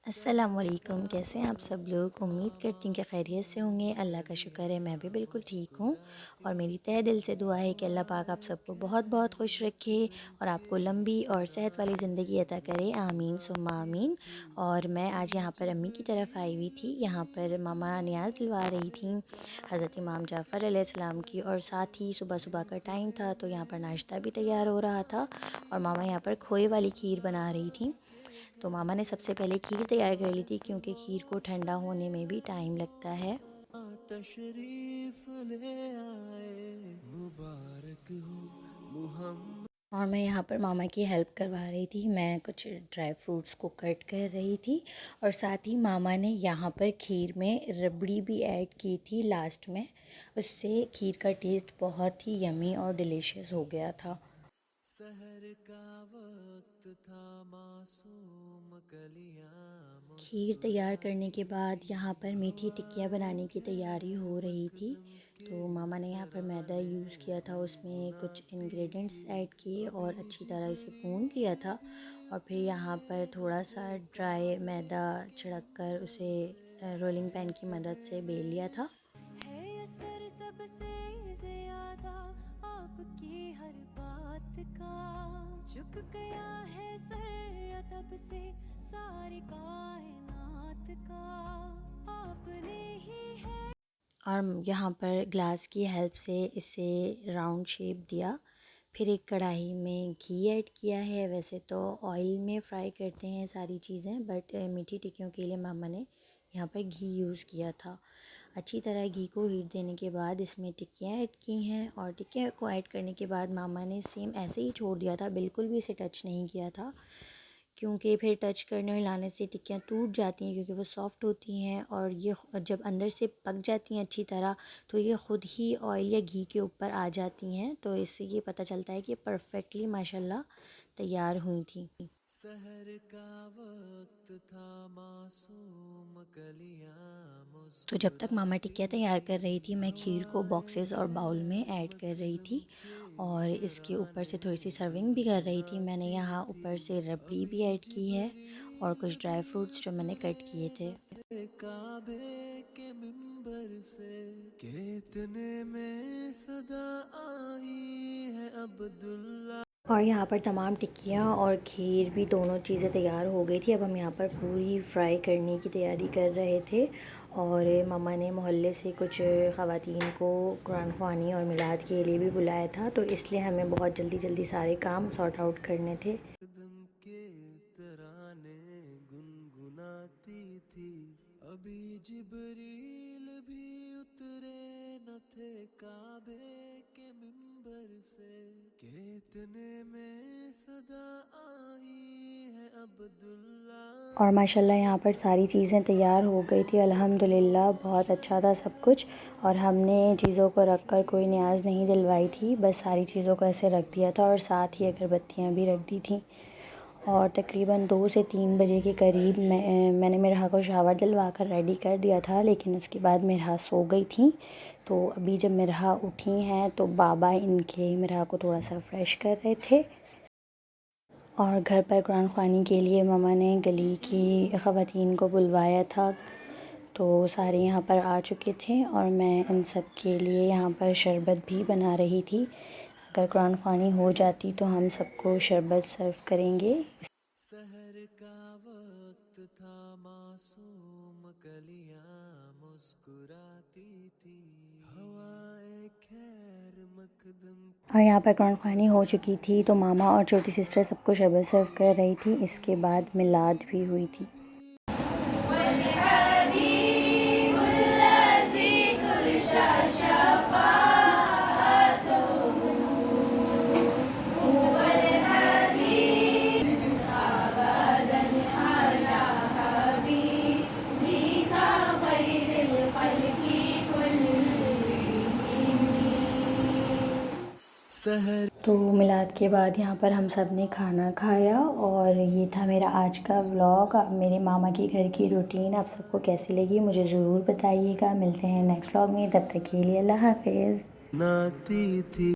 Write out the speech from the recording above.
अस्सलामुअलैकुम। कैसे हैं आप सब लोग? उम्मीद करती हूँ कि खैरियत से होंगे। अल्लाह का शुक्र है मैं भी बिल्कुल ठीक हूँ और मेरी तहे दिल से दुआ है कि अल्लाह पाक आप सबको बहुत बहुत खुश रखे और आपको लंबी और सेहत वाली ज़िंदगी अता करे। आमीन सुम्मा आमीन। और मैं आज यहाँ पर अम्मी की तरफ आई हुई थी। यहाँ पर मामा नियाज़ दिलवा रही थी हज़रत इमाम जाफ़र अलैहिस्सलाम की, और साथ ही सुबह सुबह का टाइम था तो यहाँ पर नाश्ता भी तैयार हो रहा था और मामा यहाँ पर खोए वाली खीर बना रही थी। तो मामा ने सबसे पहले खीर तैयार कर ली थी क्योंकि खीर को ठंडा होने में भी टाइम लगता है। तशरीफ ले आए मुबारक हो मुहम्मद। और मैं यहाँ पर मामा की हेल्प करवा रही थी। मैं कुछ ड्राई फ्रूट्स को कट कर रही थी और साथ ही मामा ने यहाँ पर खीर में रबड़ी भी ऐड की थी लास्ट में। उससे खीर का टेस्ट बहुत ही यमी और डिलीशियस हो गया था। सहर का वक्त था मासूम कलियां खीर तैयार करने के मुस्कुराती बाद थी। यहाँ पर मीठी टिक्कियाँ बनाने हवाएं की तैयारी खैर हो रही थी। मकदम के तो मामा ने यहाँ पर मैदा तराने यूज़ किया था, उसमें कुछ गुनगुनाती थी। इंग्रेडिएंट्स ऐड किए कभी और अच्छी तरह इसे भून जिबरील लिया था। भी और फिर यहाँ पर उतरे न थोड़ा थे सा ड्राई काबे मैदा के छिड़क कर उसे मिंबर से। रोलिंग पैन की मदद इतने से बेल लिया में था। है असर सबसे ज्यादा आपकी हर बात का। झुक गया है सर अदब से सारी कायनात का। आपने ही है। और यहाँ पर ग्लास की हेल्प से इसे राउंड शेप दिया। फिर एक कढ़ाई में घी ऐड किया है। वैसे तो ऑयल में फ्राई करते हैं सारी चीज़ें, बट मीठी टिक्कियों के लिए मामा ने यहाँ पर घी यूज़ किया था। अच्छी तरह घी को हीट देने के बाद इसमें टिक्कियाँ ऐड की हैं और टिक्कियाँ को ऐड करने के बाद मामा ने सेम ऐसे ही छोड़ दिया था, बिल्कुल भी इसे टच नहीं किया था क्योंकि फिर टच करने और हिलाने से टिक्कियाँ टूट जाती हैं क्योंकि वो सॉफ़्ट होती हैं। और ये जब अंदर से पक जाती हैं अच्छी तरह तो ये ख़ुद ही ऑयल या घी के ऊपर आ जाती हैं। तो इससे ये पता चलता है कि परफ़ेक्टली माशाल्लाह तैयार हुई थी। सहर का वक्त था मासूम कलियां तो जब तक मामा मुस्कुराती टिक्कियाँ तैयार थी। कर रही थी मैं खीर को हवाएं बॉक्सेस और बाउल में खैर ऐड कर रही मकदम थी के और इसके ऊपर से तराने थोड़ी सी सर्विंग भी कर रही थी। मैंने गुनगुनाती यहाँ थी। ऊपर से रबड़ी अभी भी ऐड की है और जिबरील कुछ ड्राई भी फ्रूट्स जो मैंने कट किए उतरे थे। न थे काबे के मिंबर से। के इतने में सदा आई है अब्दुल्ला। और यहाँ पर तमाम टिक्कियाँ और खीर भी दोनों चीज़ें तैयार हो गई थी। अब हम यहाँ पर पूरी फ्राई करने की तैयारी कर रहे थे और मम्मा ने मोहल्ले से कुछ ख़वातीन को कुरान ख़वानी और मिलाद के लिए भी बुलाया था, तो इसलिए हमें बहुत जल्दी जल्दी सारे काम सॉर्ट आउट करने थे। कदम के तराने गुनगुनाती थी। अभी जिबरील भी उतरे न थे काबे के मिंबर से। के इतने में सदा आई है अब्दुल्ला और की माशाल्लाह यहाँ पर सारी तरफ चीज़ें से। तैयार हो गई थी अल्हम्दुलिल्लाह, बहुत अच्छा था सब कुछ। और हमने चीज़ों को रख कर कोई न्याज़ नहीं दिलवाई थी, बस सारी चीज़ों को ऐसे रख दिया था और साथ ही अगरबत्तियाँ भी रख दी थी। और तकरीबन 2 से 3 बजे के करीब मैंने मिरहा को शावर दिलवा कर रेडी कर दिया था, लेकिन उसके बाद मिरहा सो गई थी। तो अभी जब मिरहा उठी हैं तो बाबा इनके मिरहा को थोड़ा सा फ्रेश कर रहे थे। और घर पर कुरान ख़वानी के लिए मम्मा ने गली की ख़वातीन को बुलवाया था, तो सारे यहाँ पर आ चुके थे और मैं इन सब के लिए यहाँ पर शरबत भी बना रही थी। अगर कुरान ख़वानी हो जाती तो हम सबको शरबत सर्व करेंगे। सहर का वक्त था मासूम कलियां मुस्कुराती थी। हवाएं खैर मकदम और के यहाँ पर कुरान ख़वानी हो चुकी थी तो मामा और छोटी तराने सिस्टर सबको शरबत सर्व कर रही थी। इसके अभी बाद मिलाद भी हुई जिबरील थी। भी सहर तो मिलाद के बाद यहाँ पर हम सब ने खाना खाया और ये था मेरा आज का व्लॉग। मेरे मामा के घर की रूटीन आप सबको कैसी लगी मुझे ज़रूर बताइएगा। मिलते हैं नेक्स्ट व्लॉग में, तब तक के लिए अल्लाह हाफ़िज़। नाती थी।